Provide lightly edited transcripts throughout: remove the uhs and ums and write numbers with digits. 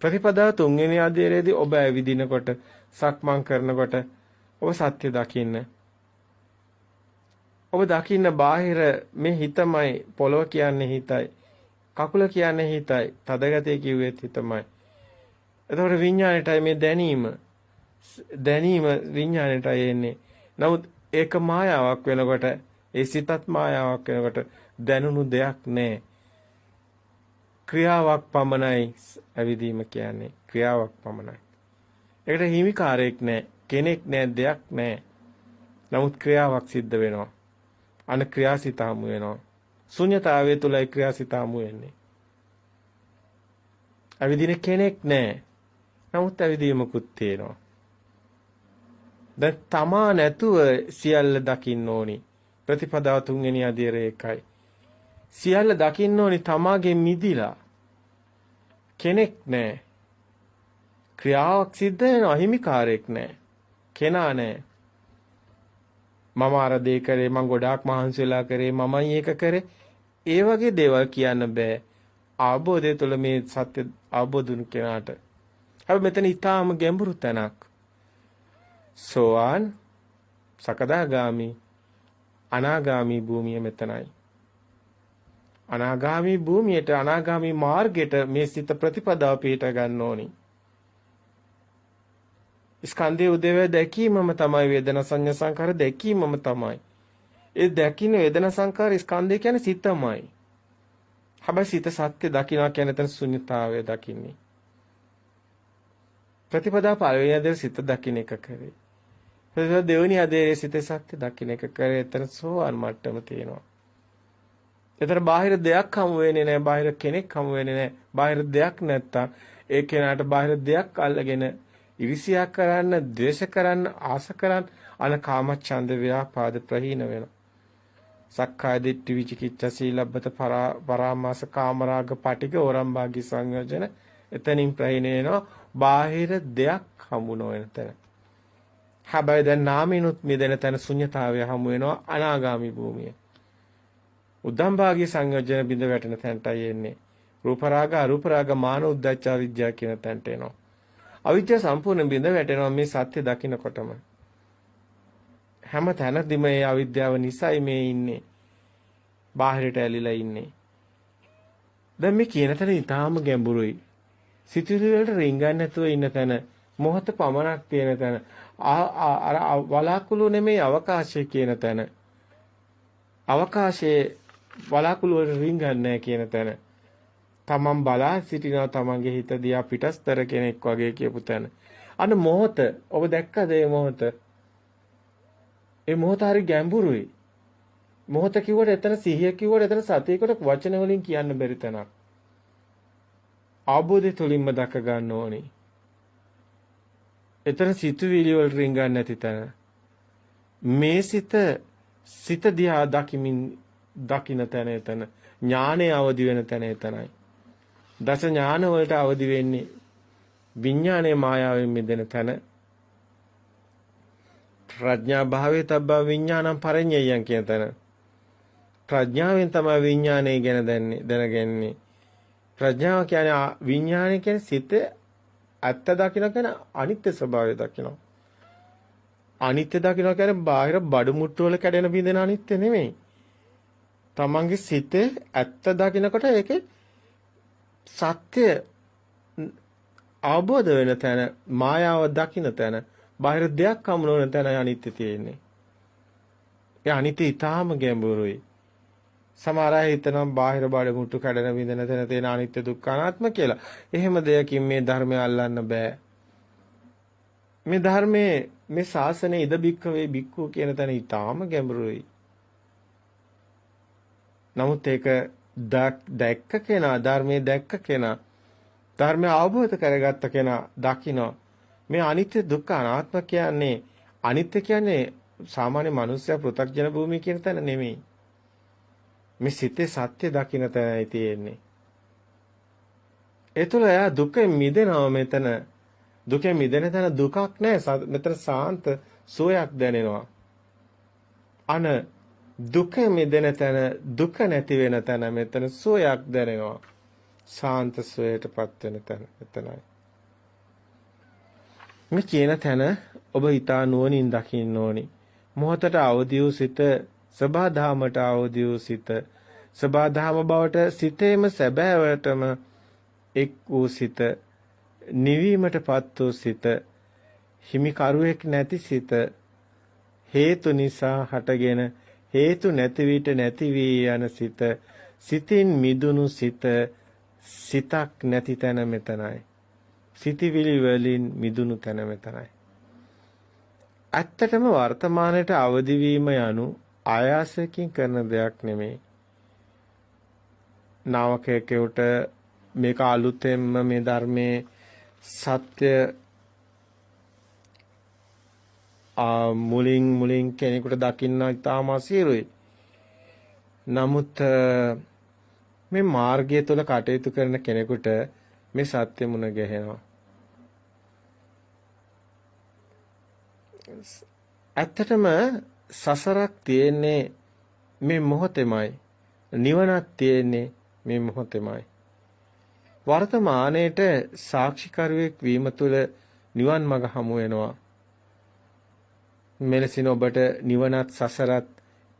ප්‍රතිපදාව තුන්වෙනි අධ්‍යයනයේදී ඔබ ඇවිදිනකොට සක්මන් කරනකොට ඔබ සත්‍ය දකින්න. ඔබ දකින්න බාහිර මේ හිතමයි පොළව කියන්නේ හිතයි. කකුල කියන්නේ හිතයි. තදගතිය කිව්වෙත් හිතමයි. එතකොට විඥාණයටයි මේ දැනීම විඥාණයටයි එන්නේ. නමුත් ඒක මායාවක් වෙනකොට ඒ සිතත් මායාවක් වෙනකොට දැනුණු දෙයක් නැහැ. ක්‍රියාවක් පමණයි ඇවිදීම කියන්නේ. ක්‍රියාවක් පමණයි. ඒකට හිමිකාරයක් නැහැ. කෙනෙක් නැහැ, දෙයක් නැහැ. නමුත් ක්‍රියාවක් සිද්ධ වෙනවා. අන ක්‍රියාසිත හමු වෙනවා. ශුන්‍යතාවය තුලයි ක්‍රියාසිත හමු වෙන්නේ. ඇවිදින කෙනෙක් නැහැ. නමුත් ඇවිදීමකුත් තියෙනවා. දැන් තමා නැතුව සියල්ල දකින්න ඕනි. ප්‍රතිපදාව තුන්වෙනි අධ්‍යයනය එකයි. සියල්ල දකින්න ඕනි තමාගේ මිදිලා. කෙනෙක් නැහැ. ක්‍රියාවක් සිද්ධ වෙනවා හිමිකාරයක් නැහැ. කෙනා නැහැ. මම අර දේ කරේ මම ගොඩාක් මහන්සි වෙලා කරේ මමයි ඒක කරේ. ඒ වගේ දේවල් කියන්න බෑ. අවබෝධය තුළ මේ සත්‍ය අවබෝධුණු කෙනාට. හැබැයි මෙතන ඊටාම ගැඹුරු තැනක්. සෝවාන් සකදාගාමි අනාගාමි භූමිය මෙතනයි. අනාගාමි භූමියට අනාගාමි මාර්ගයට මේ සිත ප්‍රතිපදාව පිට ගන්න ඕනි. ස්කන්ධයේ උදේවැය දැකීමම තමයි වේදනා සංඥා සංකාර දැකීමම තමයි. ඒ දැකින වේදනා සංකාර ස්කන්ධය කියන්නේ සිතමයි. හැබැයි සිත සත්‍ය දකින්නවා කියන්නේ එතන ශුන්‍යතාවය දකින්නේ. ප්‍රතිපදා පළවෙනි අධ්‍යය සිත දකින්න එක කරේ. ප්‍රතිපදා දෙවෙනි අධ්‍යයේ සිත සත්‍ය දකින්න එක කරේ. එතන සෝවාන් මට්ටම තියෙනවා. එතන බාහිර දෙයක් හමු වෙන්නේ නැහැ. බාහිර කෙනෙක් හමු වෙන්නේ නැහැ. බාහිර දෙයක් නැත්තම් ඒ කෙනාට බාහිර දෙයක් අල්ලගෙන ඉරිසියා කරන්න, ද්වේෂ කරන්න, ආස කරන්න අන කාමච්ඡන්ද ව්‍යාපාද ප්‍රහීන වෙනවා. සක්කාය දිට්ඨි විචිකිච්ඡා සීලබ්බත පරාමාස කාමරාග පටික ඕරම්භාගී සංයෝජන එතනින් ප්‍රහීන වෙනවා. බාහිර දෙයක් හමු නොවන තැන. හැබැයි දැන් නාමිනුත් මිදෙන තැන ශුන්‍යතාවය හමු වෙනවා අනාගාමි භූමිය. උද්දම්භාගී සංයෝජන බිඳ වැටෙන තැනටයි එන්නේ. රූප රාග අරූප රාග මාන උද්දච්ච විද්‍යාව කියන තැනට එනවා. අවිද්‍යාව සම්පූර්ණ බිඳ වැටෙනවා මේ සත්‍ය දකින්නකොටම. හැම තැනදීම මේ අවිද්‍යාව නිසයි මේ ඉන්නේ. බාහිරට ඇලිලා ඉන්නේ. දැන් මේ කියන තැන ඊටාම ගැඹුරුයි. සිතුවිලි වලට රිංගන්නේ නැතුව ඉන්න තැන, මොහොත පමණක් තියෙන තැන, අර වලාකුළු නෙමෙයි අවකාශය කියන තැන. අවකාශයේ වලාකුළු වල රිංගන්නේ නැහැ කියන තැන. තමන් බලා සිටිනවා තමන්ගේ හිත දිහා පිටස්තර කෙනෙක් වගේ කියපු තැන. අන්න මොහොත ඔබ දැක්කද මේ මොහොත? ඒ මොහොත හරි ගැඹුරුයි. මොහොත කිව්වට එතන සිහිය කිව්වට එතන සතියකට වචන වලින් කියන්න බැරි තැනක්. අවබෝධය තුළින්ම දක ගන්න ඕනේ. එතන සිතුවිලි වල රිංගන්නේ නැති තැන. මේ සිත දිහා දකින්න තැන එතන. ඥානය අවදි වෙන තැන එතනයි. දස ඥාන වලට අවදි වෙන්නේ විඥානයේ මායාවෙන් මිදෙන තැන. ප්‍රඥා භාවයේ තබ්බා විඥානම් පරිඤ්ඤයයන් කියන තැන. ප්‍රඥාවෙන් තමයි විඥානය ගැන දැනගන්නේ. ප්‍රඥාව කියන්නේ විඥානය කියන්නේ සිත ඇත්ත දකින්න කියන අනිත්‍ය ස්වභාවය දකින්න. අනිත්‍ය දකින්න කියන්නේ බාහිර බඩු මුට්ටු වල කැඩෙන බිඳෙන අනිත්‍ය නෙමෙයි. තමන්ගේ සිතේ ඇත්ත දකින්නකොට ඒකේ සත්‍ය අවබෝධ වෙන තැන, මායාව දකින්න තැන, බාහිර දෙයක් හමු නොවන තැන අනිත්‍ය තියෙන්නේ. ඒ අනිත්‍ය ඊටාම ගැඹුරුයි. සමහර අය හිතනවා බාහිර බඩ මුට්ටු කැඩෙන බිඳෙන තැන තියෙන අනිත්‍ය දුක්ඛ අනාත්ම කියලා. එහෙම දෙයකින් මේ ධර්මය අල්ලන්න බෑ. මේ ධර්මයේ මේ ශාසනයේ ඉද බික්කවේ බික්කු කියන තැන ඊටාම ගැඹුරුයි. නමුත් ඒක දැක්ක කෙනා, ධර්මයේ දැක්ක කෙනා, ධර්මය අවබෝධ කරගත්ත කෙනා දකින්න මේ අනිත්‍ය දුක්ඛ අනාත්ම කියන්නේ අනිත්‍ය කියන්නේ සාමාන්‍ය මනුස්සයා පෘථග්ජන භූමිය කියන තැන නෙමෙයි. මේ සිතේ සත්‍ය දකින්න තැනයි තියෙන්නේ. ඒ තුළ එයා දුකෙන් මිදෙනවා මෙතන. දුකෙන් මිදෙන තැන දුකක් නැහැ. මෙතන සාන්ත සෝයක් දැනෙනවා. අන දුක මිදෙන තැන දුක නැති වෙන තැන මෙතන සෝයක් දැනෙනවා. සාන්ත සෝයටපත් වෙන තැන එතනයි. මේ කියන තැන ඔබ ඊතා නුවණින් දකින්න ඕනි. මොහතට අවදි වූ සිත, සබාධාමට අවදි වූ සිත, සබාධාම බවට සිතේම සැබෑවටම එක් වූ සිත, නිවීමටපත් වූ සිත, හිමිකරුවෙක් නැති සිත, හේතු නිසා හටගෙන හේතු නැති විට නැති වී යන සිත, සිතින් මිදුණු සිත, සිතක් නැති තැන මෙතනයි. සිතිවිලි වලින් මිදුණු තැන මෙතනයි. ඇත්තටම වර්තමානයේ අවදි වීම යනු ආයාසයෙන් කරන දෙයක් නෙමෙයි. නාවකයෙකුට මේක අලුතෙන්ම මේ ධර්මයේ සත්‍ය මුලින් කෙනෙකුට දකින්න ඉතාම අසීරුයි. නමුත් මේ මාර්ගය තුළ කටයුතු කරන කෙනෙකුට මේ සත්‍ය මුණ ගැහෙනවා. ඇත්තටම සසරක් තියෙන්නේ මේ මොහොතේමයි. නිවනක් තියෙන්නේ මේ මොහොතේමයි. වර්තමානයේට සාක්ෂිකරුවෙක් වීම තුළ නිවන් මඟ හමු වෙනවා. මෙලෙසින් ඔබට නිවනත් සසරත්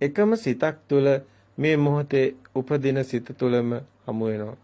එකම සිතක් තුළ මේ මොහොතේ උපදින සිත තුළම හමු වෙනවා.